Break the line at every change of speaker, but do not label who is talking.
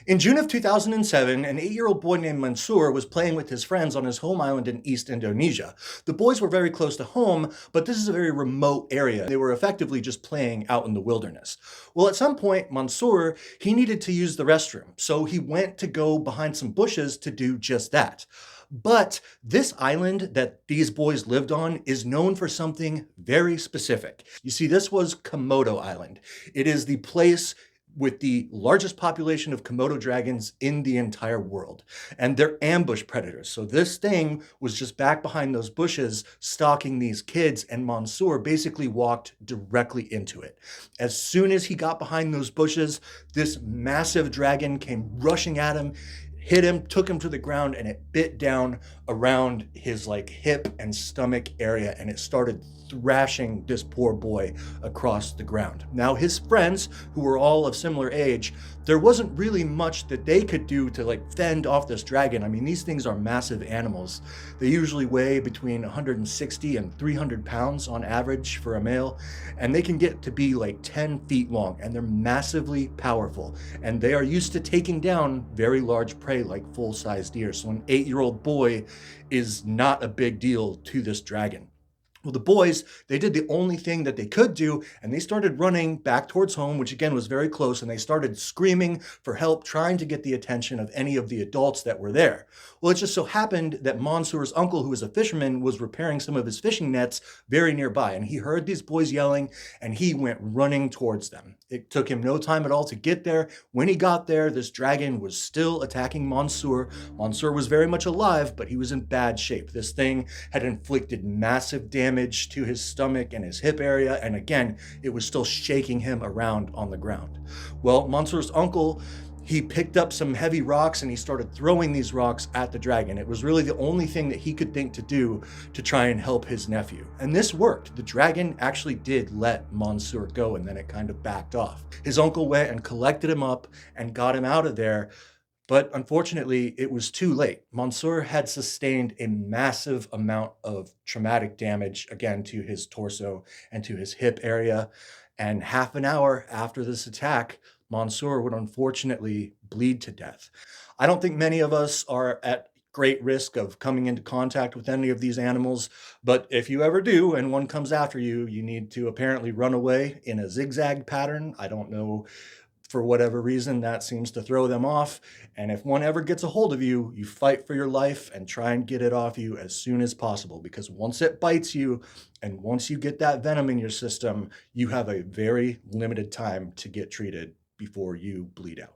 In June of 2007, an 8-year-old boy named Mansour was playing with his friends on his home island in East Indonesia. The boys were very close to home, but this is a very remote area. They were effectively just playing out in the wilderness. Well, at some point, Mansour, he needed to use the restroom, so he went to go behind some bushes to do just that. But this island that these boys lived on is known for something very specific. You see, this was Komodo Island. It is the place with the largest population of Komodo dragons in the entire world. And they're ambush predators. So this thing was just back behind those bushes stalking these kids, and Mansour basically walked directly into it. As soon as he got behind those bushes, this massive dragon came rushing at him, hit him, took him to the ground, and it bit down around his hip and stomach area, and it started thrashing this poor boy across the ground. Now his friends, who were all of similar age, there wasn't really much that they could do to fend off this dragon. I mean, these things are massive animals. They usually weigh between 160 and 300 pounds on average for a male, and they can get to be 10 feet long, and they're massively powerful, and they are used to taking down very large prey like full-sized deer. So an 8-year-old boy is not a big deal to this dragon. Well, the boys, they did the only thing that they could do, and they started running back towards home, which again was very close, and they started screaming for help, trying to get the attention of any of the adults that were there. Well, it just so happened that Mansour's uncle, who was a fisherman, was repairing some of his fishing nets very nearby, and he heard these boys yelling, and he went running towards them. It took him no time at all to get there. When he got there, this dragon was still attacking Mansour. Mansour was very much alive, but he was in bad shape. This thing had inflicted massive damage to his stomach and his hip area, and again, it was still shaking him around on the ground. Well, Mansour's uncle, he picked up some heavy rocks and he started throwing these rocks at the dragon. It was really the only thing that he could think to do to try and help his nephew. And this worked. The dragon actually did let Mansour go, and then it kind of backed off. His uncle went and collected him up and got him out of there. But unfortunately, it was too late. Mansour had sustained a massive amount of traumatic damage, again, to his torso and to his hip area. And half an hour after this attack, Mansour would unfortunately bleed to death. I don't think many of us are at great risk of coming into contact with any of these animals, but if you ever do and one comes after you, you need to apparently run away in a zigzag pattern. I don't know, for whatever reason, that seems to throw them off. And if one ever gets a hold of you, you fight for your life and try and get it off you as soon as possible, because once it bites you and once you get that venom in your system, you have a very limited time to get treated before you bleed out.